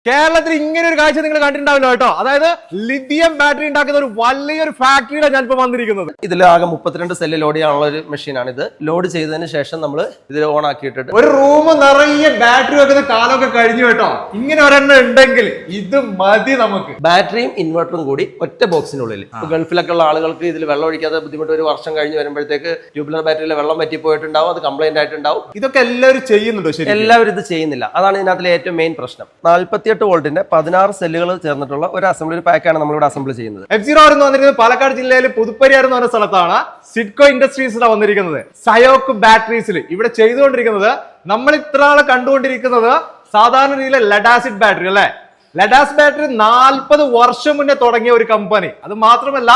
കേരളത്തിൽ ഇങ്ങനെ ഒരു കാഴ്ച നിങ്ങൾ കണ്ടിട്ടുണ്ടാവില്ല കേട്ടോ. അതായത് ലിഥിയം ബാറ്ററി ഉണ്ടാക്കുന്ന ഒരു വലിയൊരു ഫാക്ടറിയിലാണ് ഞാൻ ഇപ്പൊ വന്നിരിക്കുന്നത്. ഇതിൽ ആകെ 32 സെല്ല് ലോഡ് ചെയ്യാനുള്ള ഒരു മെഷീനാണ് ഇത്. ലോഡ് ചെയ്തതിന് ശേഷം നമ്മൾ ഇതിൽ ഓൺ ആക്കിയിട്ടിട്ട് ഒരു റൂം നിറയെ ബാറ്ററി വെക്കുന്ന കാലമൊക്കെ കഴിഞ്ഞു കേട്ടോ. ഇങ്ങനെ ഒരെണ്ണം ഉണ്ടെങ്കിൽ ഇത് മതി നമുക്ക്. ബാറ്ററിയും ഇൻവെർട്ടറും കൂടി ഒറ്റ ബോക്സിനുള്ളിൽ. ഗൾഫിലൊക്കെ ഉള്ള ആളുകൾക്ക് ഇതിൽ വെള്ളം ഒഴിക്കാതെ ബുദ്ധിമുട്ട് ഒരു വർഷം കഴിഞ്ഞ് വരുമ്പോഴത്തേക്ക് ട്യൂബുലർ ബാറ്ററിയിൽ വെള്ളം പറ്റിപ്പോയിട്ടുണ്ടാവും, അത് കംപ്ലൈന്റ് ആയിട്ടുണ്ടാവും. ഇതൊക്കെ എല്ലാവരും ചെയ്യുന്നുണ്ടോ? ശരി, എല്ലാവരും ഇത് ചെയ്യുന്നില്ല. അതാണ് ഇതിനകത്തിലെ ഏറ്റവും മെയിൻ പ്രശ്നം. 48 വോൾട്ടിന്റെ 16 സെല്ലുകൾ ചേർന്നിട്ടുള്ള ഒരു അസംബ്ലി പാക്കാണ് നമ്മളിവിടെ അസംബിൾ ചെയ്യുന്നത്. F0 എന്ന് വന്നിരിക്കുന്നത് പാലക്കാട് ജില്ലയിലെ പുതുപ്പരിയാർ എന്ന് പറഞ്ഞ സ്ഥലത്താണ്. സിഡ്കോ ഇൻഡസ്ട്രീസിലാണ് വന്നിരിക്കുന്നത്. സയോക്ക് ബാറ്ററീസിൽ ഇവിടെ ചെയ്തുകൊണ്ടിരിക്കുന്നത് നമ്മൾ ഇത്ര ആളെ കണ്ടുകൊണ്ടിരിക്കുന്നത് സാധാരണ രീതിയിലെ ലെഡ് ആസിഡ് ബാറ്ററി അല്ലെ. ലെഡ് ആസിഡ് ബാറ്ററി 40 വർഷം മുന്നേ തുടങ്ങിയ ഒരു കമ്പനി. അത് മാത്രമല്ല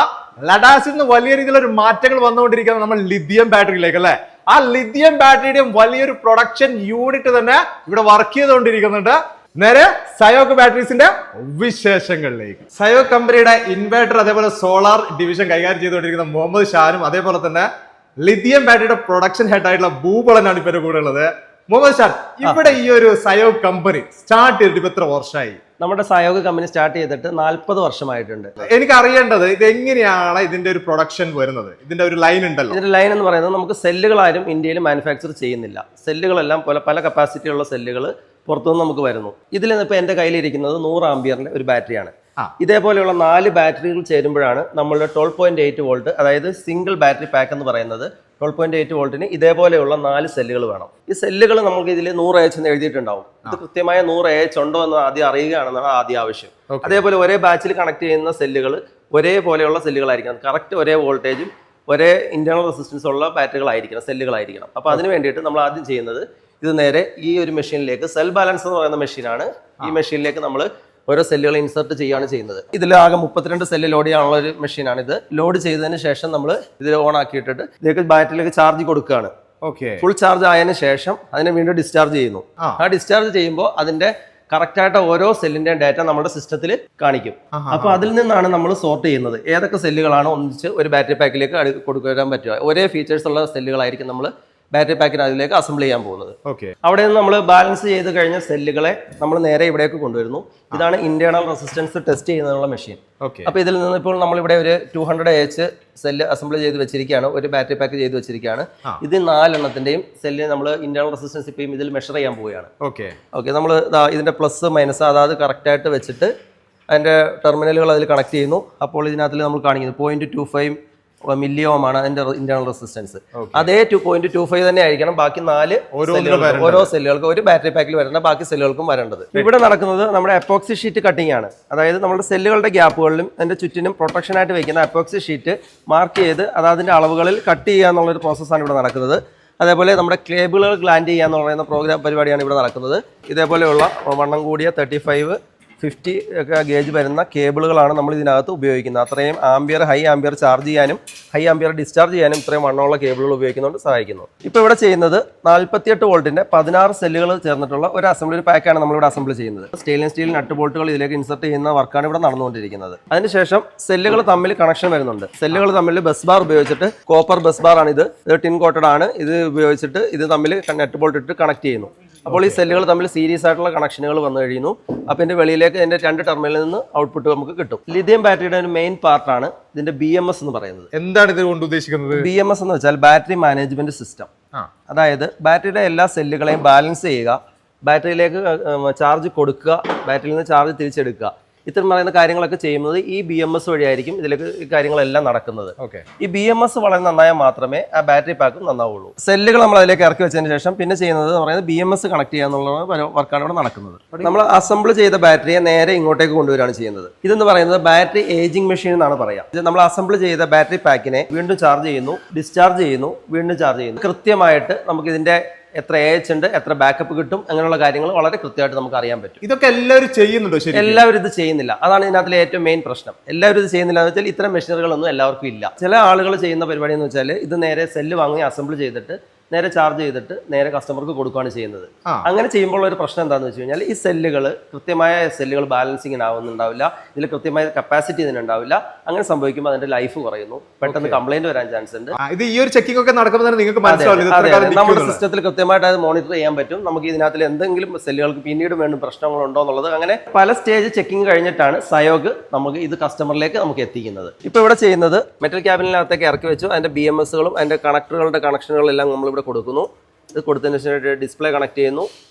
ലെഡ് ആസിഡിന് വലിയ രീതിയിലൊരു മാറ്റങ്ങൾ വന്നുകൊണ്ടിരിക്കുന്നത് നമ്മൾ ലിഥിയം ബാറ്ററിയിലേക്ക് അല്ലെ. ആ ലിഥിയം ബാറ്ററിയുടെയും വലിയൊരു പ്രൊഡക്ഷൻ യൂണിറ്റ് തന്നെ ഇവിടെ വർക്ക് ചെയ്തുകൊണ്ടിരിക്കുന്നുണ്ട്. നേരെ സയോക്ക് ബാറ്ററീസിന്റെ വിശേഷങ്ങളിലേക്ക്. സയോക്ക് കമ്പനിയുടെ ഇൻവെർട്ടർ അതേപോലെ സോളാർ ഡിവിഷൻ കൈകാര്യം ചെയ്തുകൊണ്ടിരിക്കുന്ന മുഹമ്മദ് ഷാനും അതേപോലെ തന്നെ ലിഥിയം ബാറ്ററിയുടെ പ്രൊഡക്ഷൻ ഹെഡ് ആയിട്ടുള്ള ഭൂപളനാണ് ഇവരുടെ കൂടെ ഉള്ളത്. മുഹമ്മദ് ഷാൻ, ഇവിടെ ഈ ഒരു സയോക്ക് കമ്പനി സ്റ്റാർട്ട് ചെയ്തിട്ട് ഇപ്പൊ എത്ര വർഷമായി? നമ്മുടെ സയോഗ് കമ്പനി സ്റ്റാർട്ട് ചെയ്തിട്ട് 40 വർഷമായിട്ടുണ്ട്. എനിക്ക് അറിയേണ്ടത് ഇത് എങ്ങനെയാണ് ഇതിന്റെ ഒരു പ്രൊഡക്ഷൻ വരുന്നത്? ഇതിന്റെ ഒരു ലൈൻ ഉണ്ടല്ലോ. ഇതിന്റെ ലൈൻ എന്ന് പറയുന്നത് നമുക്ക് സെല്ലുകളാരും ഇന്ത്യയിൽ മാനുഫാക്ചർ ചെയ്യുന്നില്ല. സെല്ലുകളെല്ലാം പല കപ്പാസിറ്റി ഉള്ള സെല്ലുകൾ പുറത്തുനിന്ന് നമുക്ക് വരുന്നു. ഇതിൽ ഇപ്പോൾ എൻ്റെ കയ്യിലിരിക്കുന്നത് 100 ആംപിയറിന്റെ ഒരു ബാറ്ററിയാണ്. ഇതേപോലെയുള്ള 4 ബാറ്ററികൾ ചേരുമ്പോഴാണ് നമ്മളുടെ 12.8 വോൾട്ട്, അതായത് സിംഗിൾ ബാറ്ററി പാക്ക് എന്ന് പറയുന്നത്. 12.8 വോൾട്ടിന് ഇതേപോലെയുള്ള 4 സെല്ലുകൾ വേണം. ഈ സെല്ലുകൾ നമുക്ക് ഇതിൽ 100 AH എന്ന് എഴുതിയിട്ടുണ്ടാവും. ഇത് കൃത്യമായ 100 AH ഉണ്ടോ എന്ന് ആദ്യം അറിയുകയാണെന്നാണ് ആദ്യം ആവശ്യം. അതേപോലെ ഒരേ ബാച്ചിൽ കണക്ട് ചെയ്യുന്ന സെല്ലുകൾ ഒരേപോലെയുള്ള സെല്ലുകളായിരിക്കണം. കറക്റ്റ് ഒരേ വോൾട്ടേജും ഒരേ ഇന്റേണൽ റെസിസ്റ്റൻസ് ഉള്ള ബാറ്ററികളായിരിക്കണം, സെല്ലുകളായിരിക്കണം. അപ്പോൾ അതിന് വേണ്ടിയിട്ട് നമ്മൾ ആദ്യം ചെയ്യുന്നത് ഇത് നേരെ ഈ ഒരു മെഷീനിലേക്ക്, സെൽ ബാലൻസ് എന്ന് പറയുന്ന മെഷീനാണ്. ഈ മെഷീനിലേക്ക് നമ്മൾ ഓരോ സെല്ലുകൾ ഇൻസർട്ട് ചെയ്യുകയാണ് ചെയ്യുന്നത്. ഇതിൽ ആകെ 32 സെല്ല് ലോഡ് ചെയ്യാനുള്ള ഒരു മെഷീനാണ് ഇത്. ലോഡ് ചെയ്തതിന് ശേഷം നമ്മൾ ഇതിൽ ഓൺ ആക്കിയിട്ടിട്ട് ഇതിലേക്ക് ബാറ്ററിയിലേക്ക് ചാർജ് കൊടുക്കുകയാണ്. ഫുൾ ചാർജ് ആയതിനു ശേഷം അതിനെ വീണ്ടും ഡിസ്ചാർജ് ചെയ്യുന്നു. ആ ഡിസ്ചാർജ് ചെയ്യുമ്പോൾ അതിന്റെ കറക്റ്റ് ആയിട്ട് ഓരോ സെല്ലിന്റെയും ഡാറ്റ നമ്മുടെ സിസ്റ്റത്തിൽ കാണിക്കും. അപ്പൊ അതിൽ നിന്നാണ് നമ്മൾ സോർട്ട് ചെയ്യുന്നത് ഏതൊക്കെ സെല്ലുകളാണ് ഒന്നിച്ച് ഒരു ബാറ്ററി പാക്കിലേക്ക് കൊടുക്കാൻ പറ്റുക. ഒരേ ഫീച്ചേഴ്സ് ഉള്ള സെല്ലുകളായിരിക്കും നമ്മൾ ബാറ്ററി പാക്കിന് അതിലേക്ക് അസംബിൾ ചെയ്യാൻ പോകുന്നത്. അവിടെ നിന്ന് നമ്മൾ ബാലൻസ് ചെയ്ത് കഴിഞ്ഞ സെല്ലുകളെ നമ്മൾ നേരെ ഇവിടേക്ക് കൊണ്ടുവരുന്നു. ഇതാണ് ഇന്റേണൽ റെസിസ്റ്റൻസ് ടെസ്റ്റ് ചെയ്യുന്നതിനുള്ള മെഷീൻ. അപ്പൊ ഇതിൽ നിന്ന് ഇപ്പോൾ നമ്മളിവിടെ ഒരു 200 AH സെല്ല് അസംബിൾ ചെയ്ത് വെച്ചിരിക്കുകയാണ്, ഒരു ബാറ്ററി പാക്ക് ചെയ്ത് വെച്ചിരിക്കുകയാണ്. ഇത് 4 എണ്ണത്തിന്റെയും സെല്ല് നമ്മൾ ഇന്റേണൽ റെസിസ്റ്റൻസ് ഇപ്പം ഇതിൽ മെഷർ ചെയ്യാൻ പോവുകയാണ്. ഓക്കെ, നമ്മൾ ഇതിന്റെ പ്ലസ് മൈനസ് അതായത് കറക്റ്റ് ആയിട്ട് വെച്ചിട്ട് അതിന്റെ ടെർമിനലുകൾ അതിൽ കണക്ട് ചെയ്യുന്നു. അപ്പോൾ ഇതിനകത്ത് നമ്മൾ കാണിക്കുന്നത് 0.25 മില്ലി ഓം ആണ് അതിന്റെ ഇന്റേണൽ റെസിസ്റ്റൻസ്. അതേ 2.25 തന്നെ ആയിരിക്കണം ബാക്കി 4 ഓരോ സെല്ലുകൾക്ക് ഒരു ബാറ്ററി പാക്കിൽ വരേണ്ട ബാക്കി സെല്ലുകൾക്കും വരേണ്ടത്. ഇവിടെ നടക്കുന്നത് നമ്മുടെ എപ്പോക്സി ഷീറ്റ് കട്ടിംഗ് ആണ്. അതായത് നമ്മുടെ സെല്ലുകളുടെ ഗ്യാപ്പുകളിലും അതിന്റെ ചുറ്റിനും പ്രൊട്ടക്ഷൻ ആയിട്ട് വെക്കുന്ന എപ്പോക്സി ഷീറ്റ് മാർക്ക് ചെയ്ത് അത് അതിന്റെ അളവുകളിൽ കട്ട് ചെയ്യുക എന്നുള്ളൊരു പ്രോസസ്സാണ് ഇവിടെ നടക്കുന്നത്. അതേപോലെ നമ്മുടെ കേബിളുകൾ ഗ്ലാൻഡ് ചെയ്യുക എന്ന് പറയുന്ന പരിപാടിയാണ് ഇവിടെ നടക്കുന്നത്. ഇതേപോലെയുള്ള വണ്ണം കൂടിയ 35, 50 ഒക്കെ ഗേജ് വരുന്ന കേബിളുകളാണ് നമ്മൾ ഇതിനകത്ത് ഉപയോഗിക്കുന്നത്. അത്രയും ആംബിയർ, ഹൈ ആംബിയർ ചാർജ് ചെയ്യാനും ഹൈ ആംബിയർ ഡിസ്ചാർജ് ചെയ്യാനും ഇത്രയും വണ്ണമുള്ള കേബിളുകൾ ഉപയോഗിക്കുന്നതുകൊണ്ട് സഹായിക്കുന്നു. ഇപ്പോൾ ഇവിടെ ചെയ്യുന്നത് 48 വോൾട്ടിന്റെ 16 സെല്ലുകൾ ചേർന്നിട്ടുള്ള ഒരു അസംബ്ലി പാക്കാണ് നമ്മളിവിടെ അസംബിൾ ചെയ്യുന്നത്. സ്റ്റെയിൻലെസ് സ്റ്റീൽ നട്ട് ബോൾട്ടുകൾ ഇതിലേക്ക് ഇൻസർട്ട് ചെയ്യുന്ന വർക്കാണ് ഇവിടെ നടന്നുകൊണ്ടിരിക്കുന്നത്. അതിനുശേഷം സെല്ലുകൾ തമ്മിൽ കണക്ഷൻ വരുന്നുണ്ട്. സെല്ലുകൾ തമ്മിൽ ബസ് ബാർ ഉപയോഗിച്ചിട്ട്, കോപ്പർ ബസ് ബാർ ആണ് ഇത് ടിൻ കോട്ടഡ് ആണ്. ഇത് ഉപയോഗിച്ചിട്ട് ഇത് തമ്മിൽ നട്ട് ബോൾട്ട് ഇട്ട് കണക്ട് ചെയ്യുന്നു. അപ്പോൾ ഈ സെല്ലുകൾ തമ്മിൽ സീരീസ് ആയിട്ടുള്ള കണക്ഷനുകൾ വന്നു കഴിയുന്നു. അപ്പോൾ ഇതിന്റെ വെളിയിലേക്ക് ഇതിന്റെ 2 ടെർമിനലിൽ നിന്ന് ഔട്ട്പുട്ട് നമുക്ക് കിട്ടും. ലിഥിയം ബാറ്ററിയുടെ ഒരു മെയിൻ പാർട്ടാണ് ഇതിന്റെ BMS എന്ന് പറയുന്നത്. എന്താണ് ഇത് കൊണ്ട് ഉദ്ദേശിക്കുന്നത്? BMS എന്ന് വെച്ചാൽ ബാറ്ററി മാനേജ്മെന്റ് സിസ്റ്റം. അതായത് ബാറ്ററിയുടെ എല്ലാ സെല്ലുകളെയും ബാലൻസ് ചെയ്യുക, ബാറ്ററിയിലേക്ക് ചാർജ് കൊടുക്കുക, ബാറ്ററിയിൽ നിന്ന് ചാർജ് തിരിച്ചെടുക്കുക, ഇത്തരം പറയുന്ന കാര്യങ്ങളൊക്കെ ചെയ്യുന്നത് ഈ BMS വഴിയായിരിക്കും ഇതിലേക്ക് ഈ കാര്യങ്ങളെല്ലാം നടക്കുന്നത്. ഈ BMS വളരെ നന്നായാൽ മാത്രമേ ആ ബാറ്ററി പാക്കും നന്നാവുള്ളൂ. സെല്ലുകൾ നമ്മൾ അതിലേക്ക് ഇറക്കി വെച്ചതിന് ശേഷം പിന്നെ ചെയ്യുന്നത് എന്ന് പറയുന്നത് BMS കണക്ട് ചെയ്യുക എന്നുള്ള വർക്കാണ് ഇവിടെ നടക്കുന്നത്. നമ്മൾ അസംബിൾ ചെയ്ത ബാറ്ററിയെ നേരെ ഇങ്ങോട്ടേക്ക് കൊണ്ടുവരികയാണ് ചെയ്യുന്നത്. ഇതെന്ന് പറയുന്നത് ബാറ്ററി ഏജിംഗ് മെഷീൻ എന്നാണ് പറയുക. നമ്മൾ അസംബിൾ ചെയ്ത ബാറ്ററി പാക്കിനെ വീണ്ടും ചാർജ് ചെയ്യുന്നു, ഡിസ്ചാർജ് ചെയ്യുന്നു, വീണ്ടും ചാർജ് ചെയ്യുന്നു. കൃത്യമായിട്ട് നമുക്ക് ഇതിന്റെ എത്ര AH ഉണ്ട്, എത്ര ബാക്കപ്പ് കിട്ടും, അങ്ങനെയുള്ള കാര്യങ്ങൾ വളരെ കൃത്യമായിട്ട് നമുക്ക് അറിയാൻ പറ്റും. ഇതൊക്കെ എല്ലാവരും ചെയ്യുന്നുണ്ടോ? എല്ലാവരും ഇത് ചെയ്യുന്നില്ല. അതാണ് ഇതിനകത്തിലെ ഏറ്റവും മെയിൻ പ്രശ്നം. എല്ലാവരും ഇത് ചെയ്യുന്നില്ല എന്ന് വെച്ചാൽ ഇത്തരം മെഷീനുകളൊന്നും എല്ലാവർക്കും ഇല്ല. ചില ആളുകൾ ചെയ്യുന്ന പരിപാടി എന്ന് വെച്ചാൽ ഇത് നേരെ സെല്ല് വാങ്ങി അസംബിൾ ചെയ്തിട്ട് നേരെ ചാർജ് ചെയ്തിട്ട് നേരെ കസ്റ്റമർക്ക് കൊടുക്കുകയാണ് ചെയ്യുന്നത്. ആ. അങ്ങനെ ചെയ്യുമ്പോൾ ഒരു പ്രശ്നം എന്താണെന്ന് വെച്ച് കഴിഞ്ഞാൽ ഈ സെല്ലുകൾ കൃത്യമായ സെല്ലുകൾ ബാലൻസിങ്ങിന് ആവുന്നുണ്ടാവില്ല, ഇതിൽ കൃത്യമായ കപ്പാസിറ്റി ഇതിനുണ്ടാവില്ല. അങ്ങനെ സംഭവിക്കുമ്പോൾ അതിന്റെ ലൈഫ് കുറയുന്നു, പെട്ടെന്ന് കംപ്ലൈന്റ് വരാൻ ചാൻസ് ഉണ്ട്. ഇത് ഈ ഒരു ചെക്കിംഗ് ഒക്കെ നടക്കുമ്പോൾ തന്നെ നിങ്ങൾക്ക് മനസ്സിലാവില്ല ഇത് എത്ര കാലം നമ്മുടെ നിൽക്കുമെന്നുള്ളത്. സിസ്റ്റത്തിൽ കൃത്യമായിട്ട് അത് മോണിറ്റർ ചെയ്യാൻ പറ്റും. നമുക്ക് ഇതിനകത്തിൽ എന്തെങ്കിലും സെല്ലുകൾക്ക് പിന്നീട് വീണ്ടും പ്രശ്നങ്ങളുണ്ടോ എന്നുള്ളത് അങ്ങനെ പല സ്റ്റേജ് ചെക്കിംഗ് കഴിഞ്ഞിട്ടാണ് സയോഗ് നമുക്ക് ഇത് കസ്റ്റമറിലേക്ക് നമുക്ക് എത്തിക്കുന്നത്. ഇപ്പോൾ ഇവിടെ ചെയ്യുന്നത് മെറ്റൽ ക്യാബിനകത്തേക്ക് ഇറക്കി വെച്ചു, അതിന്റെ BMSകളും അതിന്റെ കണക്ടറുകളുടെ കണക്ഷനുകളെല്ലാം നമ്മളിവിടെ കൊടുക്കുന്നു. ഇത് കൊടുത്തതിന് ശേഷം ഡിസ്പ്ലേ കണക്ട് ചെയ്യുന്നു.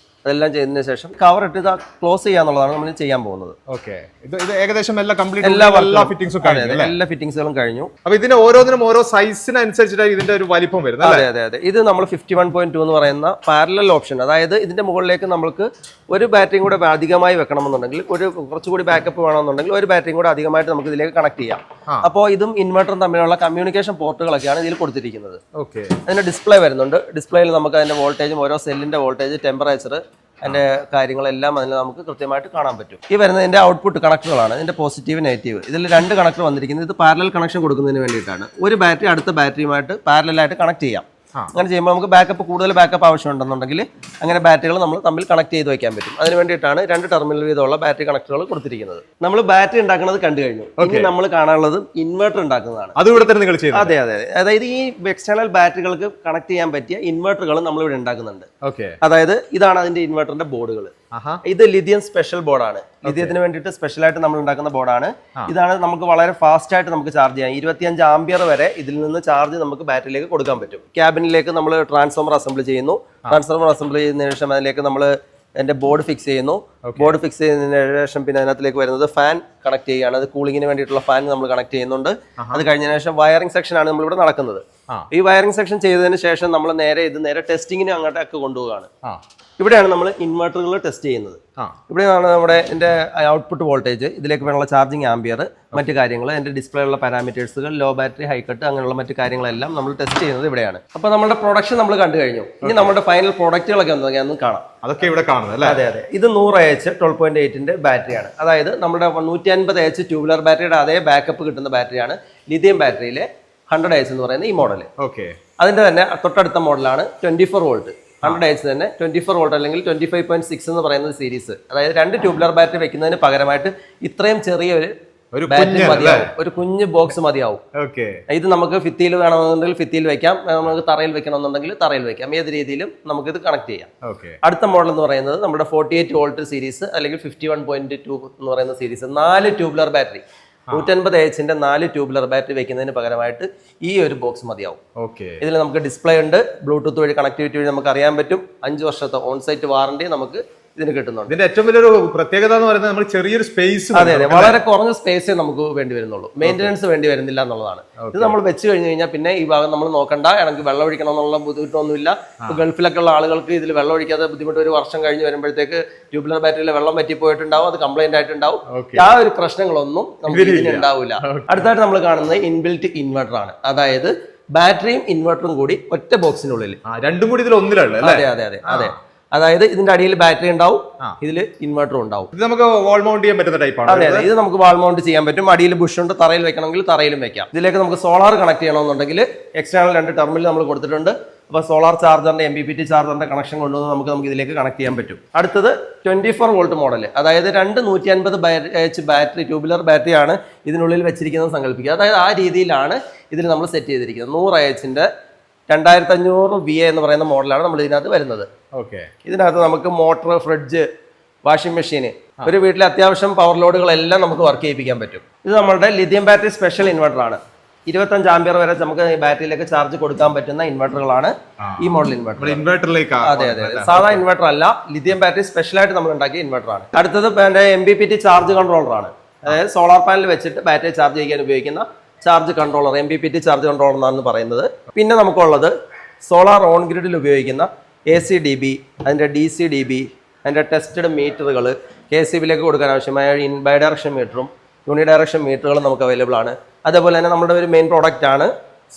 അതെല്ലാം ചെയ്തതിന് ശേഷം കവർ ഇട്ട് ഇത് ക്ലോസ് ചെയ്യാന്നുള്ളതാണ് നമ്മൾ ചെയ്യാൻ പോകുന്നത്. ഓക്കെ, ഇത് ഏകദേശം എല്ലാം കംപ്ലീറ്റ് എല്ലാ ഫിറ്റിംഗ്സും കഴിഞ്ഞു അല്ലേ? എല്ലാ ഫിറ്റിംഗ്സുകളും കഴിഞ്ഞു. അപ്പൊ ഇതിന് ഓരോന്നിനും ഓരോ സൈസിനനുസരിച്ചിട്ടാണ് ഇതിന്റെ ഒരു വലിപ്പം വരുന്നത് അല്ലേ? അതെ. ഇത് നമ്മൾ 51.2 എന്ന് പറയുന്ന പാരലൽ ഓപ്ഷൻ, അതായത് ഇതിന്റെ മുകളിലേക്ക് നമുക്ക് ഒരു ബാറ്ററിയും കൂടെ അധികമായി വെക്കണമെന്നുണ്ടെങ്കിൽ, ഒരു കുറച്ചുകൂടി ബാക്കപ്പ് വേണമെന്നുണ്ടെങ്കിൽ ഒരു ബാറ്ററിയും കൂടെ അധികമായിട്ട് നമുക്ക് ഇതിലേക്ക് കണക്ട് ചെയ്യാം. അപ്പോൾ ഇതും ഇൻവെർട്ടറും തമ്മിലുള്ള കമ്മ്യൂണിക്കേഷൻ പോർട്ടുകളൊക്കെയാണ് ഇതിൽ കൊടുത്തിരിക്കുന്നത്. ഓക്കെ, അതിന്റെ ഡിസ്പ്ലേ വരുന്നുണ്ട്. ഡിസ്പ്ലേയിൽ നമുക്ക് അതിന്റെ വോൾട്ടേജും ഓരോ സെല്ലിന്റെ വോൾട്ടേജ്, ടെമ്പറേച്ചർ, അതിന്റെ കാര്യങ്ങളെല്ലാം അതിൽ നമുക്ക് കൃത്യമായിട്ട് കാണാൻ പറ്റും. ഈ വരുന്നതിന്റെ ഔട്ട്പുട്ട് കണക്ടറുകളാണ്, ഇതിന്റെ പോസിറ്റീവ് നെഗറ്റീവ്. ഇതിൽ 2 കണക്ടർ വന്നിരിക്കുന്നത്. ഇത് പാരലൽ കണക്ഷൻ കൊടുക്കുന്നതിന് വേണ്ടിയിട്ടാണ്. ഒരു ബാറ്ററി അടുത്ത ബാറ്ററിയുമായിട്ട് പാരലായിട്ട് കണക്ട് ചെയ്യാം. അങ്ങനെ ചെയ്യുമ്പോൾ നമുക്ക് ബാക്കപ്പ്, കൂടുതൽ ബാക്കപ്പ് ആവശ്യമുണ്ടെന്നുണ്ടെങ്കിൽ അങ്ങനെ ബാറ്ററികൾ നമ്മൾ തമ്മിൽ കണക്ട് ചെയ്ത് വയ്ക്കാൻ പറ്റും. അതിന് വേണ്ടിയിട്ടാണ് 2 ടെർമിനൽ വീതമുള്ള ബാറ്ററി കണക്ടറുകൾ കൊടുത്തിരിക്കുന്നത്. നമ്മൾ ബാറ്ററി ഉണ്ടാക്കുന്നത് കണ്ടു കഴിഞ്ഞു. ഇനി നമ്മൾ കാണാനുള്ളത് ഇൻവെർട്ടർ ഉണ്ടാക്കുന്നതാണ്. അത് ഇവിടെ തന്നെ നിങ്ങൾ ചെയ്യുന്നത്? അതെ. അതായത് ഈ എക്സ്റ്റേണൽ ബാറ്ററികൾക്ക് കണക്ട് ചെയ്യാൻ പറ്റിയ ഇൻവെർട്ടറുകൾ നമ്മൾ ഇവിടെ ഉണ്ടാക്കുന്നുണ്ട്. അതായത് ഇതാണ് അതിന്റെ ഇൻവെർട്ടറിന്റെ ബോർഡുകൾ. ഇത് ലിഥിയം സ്പെഷ്യൽ ബോർഡാണ്. ലിഥിയത്തിന് വേണ്ടിയിട്ട് സ്പെഷ്യലായിട്ട് നമ്മൾ ഉണ്ടാക്കുന്ന ബോർഡാണ്. ഇതാണ് നമുക്ക് വളരെ ഫാസ്റ്റ് ആയിട്ട് നമുക്ക് ചാർജ് ചെയ്യാം. 25 ആംപിയർ വരെ ഇതിൽ നിന്ന് ചാർജ് നമുക്ക് ബാറ്ററിയിലേക്ക് കൊടുക്കാൻ പറ്റും. ക്യാബിനിലേക്ക് നമ്മൾ ട്രാൻസ്ഫോമർ അസംബിൾ ചെയ്യുന്നു. ട്രാൻസ്ഫോമർ അസംബിൾ ചെയ്യുന്നതിന് ശേഷം അതിലേക്ക് നമ്മൾ എൻ്റെ ബോർഡ് ഫിക്സ് ചെയ്യുന്നു. ബോർഡ് ഫിക്സ് ചെയ്യുന്നതിന് ശേഷം പിന്നെ അതിനകത്തിലേക്ക് വരുന്നത് ഫാൻ കണക്ട് ചെയ്യുകയാണ്. അത് കൂളിങ്ങിന് വേണ്ടിയിട്ടുള്ള ഫാൻ നമ്മൾ കണക്ട് ചെയ്യുന്നുണ്ട്. അത് കഴിഞ്ഞതിന് ശേഷം വയറിംഗ് സെക്ഷൻ ആണ് നമ്മളിവിടെ നടക്കുന്നത്. ഈ വയറിംഗ് സെക്ഷൻ ചെയ്തതിന് ശേഷം നമ്മൾ നേരെ ടെസ്റ്റിങ്ങിന് അങ്ങോട്ടൊക്കെ കൊണ്ടുപോവുകയാണ്. ഇവിടെയാണ് നമ്മൾ ഇൻവെർട്ടറുകൾ ടെസ്റ്റ് ചെയ്യുന്നത്. ഇവിടെയാണ് നമ്മുടെ എൻ്റെ ഔട്ട്പുട്ട് വോൾട്ടേജ്, ഇതിലേക്ക് വേണമെയുള്ള ചാർജിങ് ആംബിയർ, മറ്റു കാര്യങ്ങൾ, എൻ്റെ ഡിസ്പ്ലേ ഉള്ള പാരാമീറ്റേഴ്സുകൾ, ലോ ബാറ്ററി, ഹൈ കട്ട്, അങ്ങനെയുള്ള മറ്റു കാര്യങ്ങളെല്ലാം നമ്മൾ ടെസ്റ്റ് ചെയ്യുന്നത് ഇവിടെയാണ്. അപ്പോൾ നമ്മുടെ പ്രൊഡക്ഷൻ നമ്മൾ കണ്ടു കഴിഞ്ഞു. ഇനി നമ്മുടെ ഫൈനൽ പ്രോഡക്റ്റുകളൊക്കെ ഒന്ന് കാണാം. അതൊക്കെ ഇവിടെ കാണുന്നത് അല്ലേ? അതെ. ഇത് 100 AH 12.8ന്റെ ബാറ്ററിയാണ്. അതായത് നമ്മുടെ 150 AH ട്യൂബുലർ ബാറ്ററിയുടെ അതേ ബാക്കപ്പ് കിട്ടുന്ന ബാറ്ററിയാണ് ലിഥിയം ബാറ്ററിയിലെ 100 AH എന്ന് പറയുന്ന ഈ മോഡൽ. അതിന്റെ തന്നെ തൊട്ടടുത്ത മോഡലാണ് 24 വോൾട്ട് 100 AH തന്നെ 24 വോൾട്ട് അല്ലെങ്കിൽ 25.6 എന്ന് പറയുന്ന സീരീസ്. അതായത് 2 ട്യൂബുലർ ബാറ്ററി വെക്കുന്നതിന് പകരമായിട്ട് ഇത്രയും ചെറിയ ഒരു ബാറ്ററി മതിയാവും, ഒരു കുഞ്ഞ് ബോക്സ് മതിയാവും. ഇത് നമുക്ക് ഭിത്തിയിൽ വേണമെന്നുണ്ടെങ്കിൽ ഭിത്തിയിൽ വെക്കാം, നമുക്ക് തറയിൽ വെക്കണമെന്നുണ്ടെങ്കിൽ തറയിൽ വെക്കാം. ഏത് രീതിയിലും നമുക്ക് ഇത് കണക്ട് ചെയ്യാം. അടുത്ത മോഡൽ എന്ന് പറയുന്നത് നമ്മുടെ 48 വോൾട്ട് സീരീസ് അല്ലെങ്കിൽ 51.2 എന്ന് പറയുന്ന series. 4 tubular battery 150 AHന്റെ 4 tubular battery വെക്കുന്നതിന് പകരമായിട്ട് ഈ ഒരു ബോക്സ് മതിയാവും. ഇതിൽ നമുക്ക് ഡിസ്പ്ലേ ഉണ്ട്, ബ്ലൂടൂത്ത് വഴി കണക്ടിവിറ്റി വഴി നമുക്ക് അറിയാൻ പറ്റും. 5 വർഷത്തെ ഓൺസൈറ്റ് വാറണ്ടി നമുക്ക് ഇതിന് കിട്ടുന്നുണ്ട്. ഇതിന്റെ ഏറ്റവും വലിയൊരു പ്രത്യേകത എന്ന് പറയുന്നത് നമ്മൾ ചെറിയൊരു സ്പേസ്, അതെ, വളരെ കുറഞ്ഞ സ്പേസേ നമുക്ക് വേണ്ടി വരുന്നുള്ളൂ, മെയിൻ്റനൻസ് വേണ്ടി വരുന്നില്ല എന്നുള്ളതാണ്. ഇത് നമ്മൾ വെച്ച് കഴിഞ്ഞ് കഴിഞ്ഞാൽ പിന്നെ ഈ ഭാഗം നമ്മൾ നോക്കണ്ട, എനിക്ക് വെള്ളം ഒഴിക്കണം എന്നുള്ള ബുദ്ധിമുട്ടൊന്നുമില്ല. ഇപ്പോൾ ഗൾഫിലൊക്കെ ഉള്ള ആളുകൾക്ക് ഇതിൽ വെള്ളം ഒഴിക്കാതെ ബുദ്ധിമുട്ട്, ഒരു വർഷം കഴിഞ്ഞ് വരുമ്പോഴത്തേക്ക് ട്യൂബുലർ ബാറ്ററിയിൽ വെള്ളം പറ്റിപ്പോയിട്ടുണ്ടാവും, അത് കംപ്ലൈന്റ് ആയിട്ടുണ്ടാവും. ആ ഒരു പ്രശ്നങ്ങളൊന്നും നമുക്ക് ഇതിന് ഉണ്ടാവില്ല. അടുത്തായിട്ട് നമ്മൾ കാണുന്നത് ഇൻബിൽറ്റ് ഇൻവെർട്ടർ ആണ്. അതായത് ബാറ്ററിയും ഇൻവെർട്ടറും കൂടി ഒറ്റ ബോക്സിനുള്ളിൽ, രണ്ടും കൂടി ഇതിൽ ഒന്നിലാണ്. അതെ. അതായത് ഇതിന്റെ അടിയിൽ ബാറ്ററി ഉണ്ടാവും, ഇതിൽ ഇൻവെർട്ടർ ഉണ്ടാവും. ഇത് നമുക്ക് വാൾ മൗണ്ട് ചെയ്യാൻ പറ്റുന്ന ടൈപ്പാണ്. അതെ. ഇത് നമുക്ക് വാൾ മൗണ്ട് ചെയ്യാൻ പറ്റും. അടിയിൽ ബുഷ് ഉണ്ട്, തറയിൽ വെക്കണമെങ്കിൽ തറയിലും വെക്കാം. ഇതിലേക്ക് നമുക്ക് സോളാർ കണക്ട് ചെയ്യണമെന്നുണ്ടെങ്കിൽ എക്സ്റ്റേണൽ 2 ടെർമിനൽ നമ്മൾ കൊടുത്തിട്ടുണ്ട്. അപ്പോൾ സോളാർ ചാർജറിന്റെ MPPT ചാർജറിന്റെ കണക്ഷൻ കൊണ്ടുവന്ന് നമുക്ക് ഇതിലേക്ക് കണക്ട് ചെയ്യാൻ പറ്റും. അടുത്തത് 24 വോൾട്ട് മോഡൽ. അതായത് 2 150 AH ബാറ്ററി, ട്യൂബുലർ ബാറ്ററിയാണ് ഇതിനുള്ളിൽ വെച്ചിരിക്കുന്നത് സങ്കല്പിക്കുക. അതായത് ആ രീതിയിലാണ് ഇതിൽ നമ്മൾ സെറ്റ് ചെയ്തിരിക്കുന്നത്. 100 AHന്റെ 2500 VA എന്ന് പറയുന്ന മോഡലാണ് നമ്മൾ ഇതിനകത്ത് വരുന്നത്. ഇതിനകത്ത് നമുക്ക് മോട്ടർ, ഫ്രിഡ്ജ്, വാഷിംഗ് മെഷീൻ, ഒരു വീട്ടിലെ അത്യാവശ്യം പവർ ലോഡുകളെല്ലാം നമുക്ക് വർക്ക് ചെയ്യിപ്പിക്കാൻ പറ്റും. ഇത് നമ്മളുടെ ലിഥിയം ബാറ്ററി സ്പെഷ്യൽ ഇൻവെർട്ടർ ആണ്. 25 ആംപിയർ വരെ നമുക്ക് ഈ ബാറ്ററിയിലേക്ക് ചാർജ് കൊടുക്കാൻ പറ്റുന്ന ഇൻവെർട്ടറുകളാണ് ഈ മോഡൽ ഇൻവെർട്ടർ. അതെ. സാധാ ഇൻവെർട്ടർ അല്ല, ലിഥിയം ബാറ്ററി സ്പെഷ്യലായിട്ട് നമ്മൾ ഉണ്ടാക്കിയ ഇൻവെർട്ടർ ആണ്. അടുത്തത് MPPT ചാർജ് കൺട്രോളർ ആണ്. അതായത് സോളാർ പാനൽ വെച്ചിട്ട് ബാറ്ററി ചാർജ് ചെയ്യാൻ ഉപയോഗിക്കുന്ന charge controller, MPPT charge controller എന്നാണ് പറയുന്നത്. പിന്നെ നമുക്കുള്ളത് സോളാർ ഓൺ ഗ്രിഡിൽ ഉപയോഗിക്കുന്ന AC/DB, അതിൻ്റെ DC/DB, അതിൻ്റെ ടെസ്റ്റഡ് മീറ്ററുകൾ, KCBയിലേക്ക് കൊടുക്കാൻ ആവശ്യമായ ബൈ ഡയറക്ഷൻ മീറ്ററും യൂണി ഡയറക്ഷൻ മീറ്ററുകളും നമുക്ക് അവൈലബിൾ ആണ്. അതേപോലെ തന്നെ നമ്മുടെ ഒരു മെയിൻ പ്രോഡക്റ്റ് ആണ്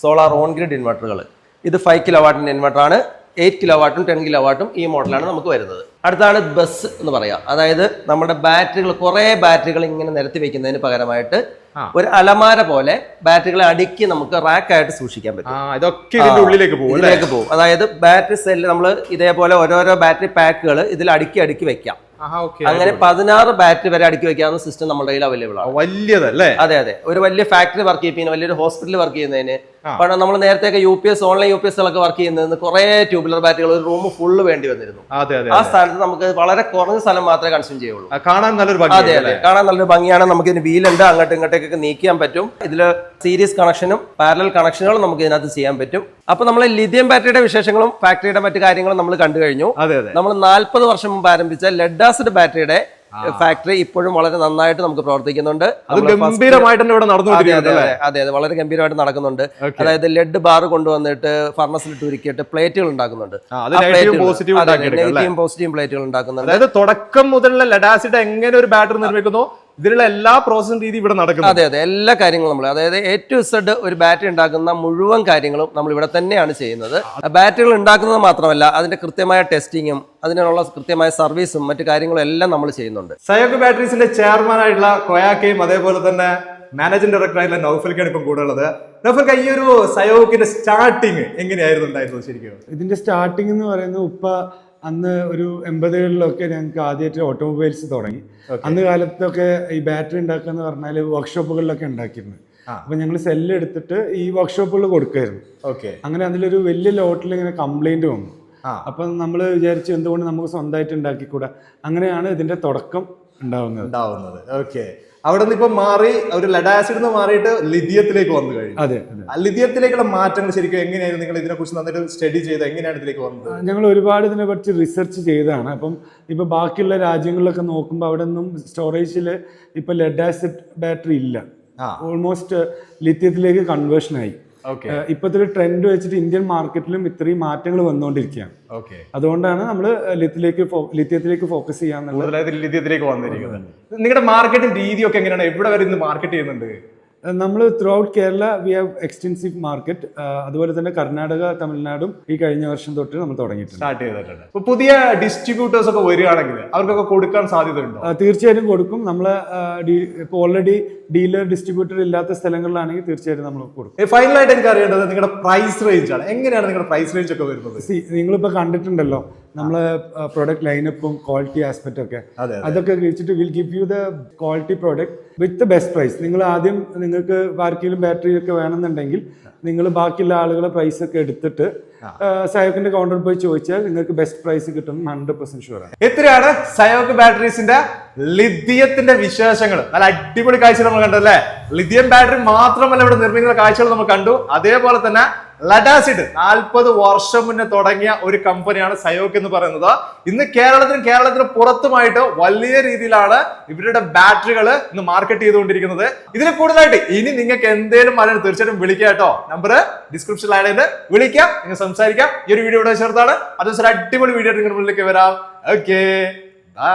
സോളാർ ഓൺ ഗ്രിഡ് ഇൻവെർട്ടറുകൾ. ഇത് 5 കിലോവാട്ടിൻ്റെ ഇൻവെർട്ടർ ആണ്. 8 കിലോവാട്ടും 10 കിലോവാട്ടും ഈ മോഡലാണ് നമുക്ക് വരുന്നത്. അടുത്താണ് ബസ് എന്ന് പറയാം. അതായത് നമ്മുടെ ബാറ്ററികൾ, കുറേ ബാറ്ററികൾ ഇങ്ങനെ നിരത്തി വെക്കുന്നതിന് പകരമായിട്ട് ഒരു അലമാര പോലെ ബാറ്ററികളെ അടുക്കി നമുക്ക് റാക്കായിട്ട് സൂക്ഷിക്കാൻ പറ്റും. ഇതൊക്കെ ഇതിന്റെ ഉള്ളിലേക്ക് പോകും. അതായത് ബാറ്ററി സെല്ല് നമ്മൾ ഇതേപോലെ ഓരോരോ ബാറ്ററി പാക്കുകൾ ഇതിൽ അടുക്കി വെക്കാം. അങ്ങനെ 16 ബാറ്ററി വരെ അടുക്കി വെക്കാവുന്ന സിസ്റ്റം നമ്മുടെ കയ്യിൽ അവൈലബിൾ ആണ്. വലിയതല്ലേ? അതെ. ഒരു വലിയ ഫാക്ടറി വർക്ക് ചെയ്യുന്നതിന്, വലിയൊരു ഹോസ്പിറ്റലിൽ വർക്ക് ചെയ്യുന്നതിന്, നമ്മൾ നേരത്തെ UPS ഓൺലൈൻ UPSകളൊക്കെ വർക്ക് ചെയ്യുന്നതിന് കുറെ ട്യൂബുലർ ബാറ്ററികൾ ഒരു റൂം ഫുള്ള് വേണ്ടി വന്നിരുന്നു. ആ സ്ഥാനത്ത് നമുക്ക് വളരെ കുറഞ്ഞ സ്ഥലം മാത്രമേ കൺസ്യൂം ചെയ്യുള്ളൂ. കാണാൻ നല്ലൊരു അതെ കാണാൻ നല്ലൊരു ഭംഗിയാണ്. നമുക്ക് ഇതിന് വീലുണ്ട്, അങ്ങോട്ടും ഇങ്ങോട്ടേക്കൊക്കെ നീക്കാൻ പറ്റും. ഇതില് സീരീസ് കണക്ഷനും പാരലൽ കണക്ഷനുകളും നമുക്ക് ഇതിനകത്ത് ചെയ്യാൻ പറ്റും. അപ്പൊ നമ്മൾ ലിഥിയം ബാറ്ററിയുടെ വിശേഷങ്ങളും ഫാക്ടറിയുടെ മറ്റു കാര്യങ്ങളും നമ്മൾ കണ്ടു കഴിഞ്ഞു. നമ്മൾ 40 വർഷം മുമ്പ് ആരംഭിച്ച ലെഡ് ആസിഡ് ബാറ്ററിയുടെ ഫാക്ടറി ഇപ്പോഴും വളരെ നന്നായിട്ട് നമുക്ക് പ്രവർത്തിക്കുന്നുണ്ട്. അതെ, വളരെ ഗംഭീരമായിട്ട് നടക്കുന്നുണ്ട്. അതായത് ലെഡ് ബാർ കൊണ്ടുവന്നിട്ട് ഫർണസിലിട്ട് ഉരുക്കിയിട്ട് പ്ലേറ്റുകൾ ഉണ്ടാക്കുന്നുണ്ട്. നെഗറ്റീവും പോസിറ്റീവും പ്ലേറ്റുകൾ ഉണ്ടാക്കുന്നുണ്ട്. അതായത് തുടക്കം മുതലുള്ള ലെഡ് ആസിഡ് എങ്ങനെ ഒരു ബാറ്ററി നിർമ്മിക്കുന്നു, ഇതിലുള്ള എല്ലാ പ്രോസസിംഗ് രീതി ഇവിടെ നടക്കുന്നു. അതെ, എല്ലാ കാര്യങ്ങളും നമ്മൾ, അതായത് A to Z ഒരു ബാറ്ററി ഉണ്ടാക്കുന്ന മുഴുവൻ കാര്യങ്ങളും നമ്മൾ ഇവിടെ തന്നെയാണ് ചെയ്യുന്നത്. ബാറ്ററികൾ ഉണ്ടാക്കുന്നത് മാത്രമല്ല, അതിന്റെ കൃത്യമായ ടെസ്റ്റിങ്ങും അതിനുള്ള കൃത്യമായ സർവീസും മറ്റു കാര്യങ്ങളും എല്ലാം നമ്മൾ ചെയ്യുന്നുണ്ട്. സയോക്ക് ബാറ്ററീസിന്റെ ചെയർമാൻ ആയിട്ടുള്ള കൊയാക്കയും അതേപോലെ തന്നെ മാനേജിംഗ് ഡയറക്ടർ ആയിട്ടുള്ള നൗഫൽക്കാണ് ഇപ്പം കൂടെ ഉള്ളത്. നൗഫൽക്ക, ഈ ഒരു സയോക്കിന്റെ സ്റ്റാർട്ടിങ് എങ്ങനെയായിരുന്നു ഉണ്ടായിരുന്നത് ശരിക്കും? ഇതിന്റെ സ്റ്റാർട്ടിങ് എന്ന് പറയുന്നത് അന്ന് ഒരു 80കളിലൊക്കെ ഞങ്ങൾക്ക് ആദ്യമായിട്ട് ഓട്ടോമൊബൈൽസ് തുടങ്ങി. അന്ന് കാലത്തൊക്കെ ഈ ബാറ്ററി ഉണ്ടാക്കുക എന്ന് പറഞ്ഞാൽ വർക്ക്ഷോപ്പുകളിലൊക്കെ ഉണ്ടാക്കിയിരുന്നു. അപ്പൊ ഞങ്ങൾ സെല്ല് എടുത്തിട്ട് ഈ വർക്ക്ഷോപ്പുകളിൽ കൊടുക്കായിരുന്നു. അങ്ങനെ അതിലൊരു വലിയ ലോട്ടിൽ ഇങ്ങനെ കംപ്ലൈന്റ് വന്നു. അപ്പൊ നമ്മൾ വിചാരിച്ചു എന്തുകൊണ്ട് നമുക്ക് സ്വന്തമായിട്ട് ഉണ്ടാക്കിക്കൂടാ. അങ്ങനെയാണ് ഇതിന്റെ തുടക്കം ഉണ്ടാവുന്നത്. ഓക്കെ, അവിടെ നിന്ന് ഇപ്പൊ മാറി ഒരു ലെഡ് ആസിഡ് മാറിയിട്ട് ലിഥിയത്തിലേക്ക് വന്നു കഴിഞ്ഞു. അതെ, ലിഥിയത്തിലേക്കുള്ള മാറ്റങ്ങൾ ശരിക്കും എങ്ങനെയായിരുന്നു? നിങ്ങൾ ഇതിനെ കുറിച്ച് നന്നായിട്ട് സ്റ്റഡി ചെയ്ത് എങ്ങനെയാണ് ഇതിലേക്ക് വന്നത്? ഞങ്ങൾ ഒരുപാട് ഇതിനെ പറ്റി റിസർച്ച് ചെയ്തതാണ്. അപ്പം ഇപ്പൊ ബാക്കിയുള്ള രാജ്യങ്ങളിലൊക്കെ നോക്കുമ്പോൾ അവിടെ നിന്നും സ്റ്റോറേജിൽ ഇപ്പൊ ലെഡ് ആസിഡ് ബാറ്ററി ഇല്ല. ഓൾമോസ്റ്റ് ലിഥിയത്തിലേക്ക് കൺവേർഷൻ ആയി. ഇപ്പോഴത്തെ ഒരു ട്രെൻഡ് വെച്ചിട്ട് ഇന്ത്യൻ മാർക്കറ്റിലും ഇത്രയും മാറ്റങ്ങൾ വന്നുകൊണ്ടിരിക്കുകയാണ്. അതുകൊണ്ടാണ് നമ്മൾ ലിഥിയത്തിലേക്ക് ഫോക്കസ് ചെയ്യാന്നുള്ളത്. ലിഥിയത്തിലേക്ക് വന്നിരിക്കുന്നത്. നിങ്ങളുടെ മാർക്കറ്റിംഗ് രീതിയൊക്കെ എങ്ങനെയാണ്? എവിടെ വരെ ഇന്ന് മാർക്കറ്റ് ചെയ്യുന്നുണ്ട്? നമ്മൾ through out Kerala we have extensive market. അതുപോലെ തന്നെ കർണാടക, തമിഴ്നാടും ഈ കഴിഞ്ഞ വർഷം തൊട്ട് നമ്മൾ സ്റ്റാർട്ട് ചെയ്തിട്ടുണ്ട്. പുതിയ ഡിസ്ട്രിബ്യൂട്ടേഴ്സ് ഒക്കെ വരികയാണെങ്കിൽ അവർക്കൊക്കെ കൊടുക്കാൻ സാധ്യതയുണ്ടോ? തീർച്ചയായിട്ടും കൊടുക്കും. നമ്മൾ ഇപ്പോൾ ഓൾറെഡി ഡീലർ ഡിസ്ട്രിബ്യൂട്ടർ ഇല്ലാത്ത സ്ഥലങ്ങളിലാണെങ്കിൽ തീർച്ചയായിട്ടും നമ്മൾ കൊടുക്കും. ഫൈനലായിട്ട് എനിക്ക് അറിയേണ്ടത് നിങ്ങളുടെ പ്രൈസ് റേഞ്ച് ആണ്. എങ്ങനെയാണ് നിങ്ങളുടെ പ്രൈസ് റേഞ്ച് ഒക്കെ വരുന്നത്? നിങ്ങളിപ്പോൾ കണ്ടിട്ടുണ്ടല്ലോ നമ്മളെ പ്രൊഡക്റ്റ് ലൈനപ്പും ക്വാളിറ്റി ആസ്പെക്റ്റ് ഒക്കെ, അതൊക്കെ വെച്ചിട്ട് will give you the quality product with the best price. നിങ്ങൾ ആദ്യം നിങ്ങൾക്ക് ആർക്കെങ്കിലും ബാറ്ററി ഒക്കെ വേണമെന്നുണ്ടെങ്കിൽ നിങ്ങൾ ബാക്കിയുള്ള ആളുകളെ പ്രൈസ് ഒക്കെ എടുത്തിട്ട് സയോക്കിന്റെ കൗണ്ടറിൽ പോയി ചോദിച്ചാൽ നിങ്ങൾക്ക് ബെസ്റ്റ് പ്രൈസ് കിട്ടും. 100% ഷുവറാണ്. എത്രയാണ് സയോക്ക് ബാറ്ററീസിന്റെ ലിഥിയത്തിന്റെ വിശേഷങ്ങൾ? നല്ല അടിപൊളി കാഴ്ച നമ്മൾ കണ്ടല്ലേ. ലിഥിയം ബാറ്ററി മാത്രമല്ല ഇവിടെ നിർമ്മിക്കുന്ന കാഴ്ചകൾ നമ്മൾ കണ്ടു. അതേപോലെ തന്നെ ലെഡ് ആസിഡ് 40 വർഷം മുന്നേ തുടങ്ങിയ ഒരു കമ്പനിയാണ് സയോക്ക് എന്ന് പറയുന്നത്. ഇന്ന് കേരളത്തിന് പുറത്തുമായിട്ട് വലിയ രീതിയിലാണ് ഇവരുടെ ബാറ്ററികൾ ഇന്ന് മാർക്കറ്റ് ചെയ്തുകൊണ്ടിരിക്കുന്നത്. ഇതിൽ കൂടുതലായിട്ട് ഇനി നിങ്ങൾക്ക് എന്തെങ്കിലും പറയാൻ തീർച്ചയായിട്ടും വിളിക്കാം കേട്ടോ. നമ്പർ ഡിസ്ക്രിപ്ഷനിലായിട്ട് വിളിക്കാം, നിങ്ങൾ സംസാരിക്കാം. ഈ ഒരു വീഡിയോ ഇവിടെ ചേർത്താണ്. അത് അടിപൊളി വീഡിയോ നിങ്ങളുടെ മുന്നിലേക്ക് വരാം. Okay, by.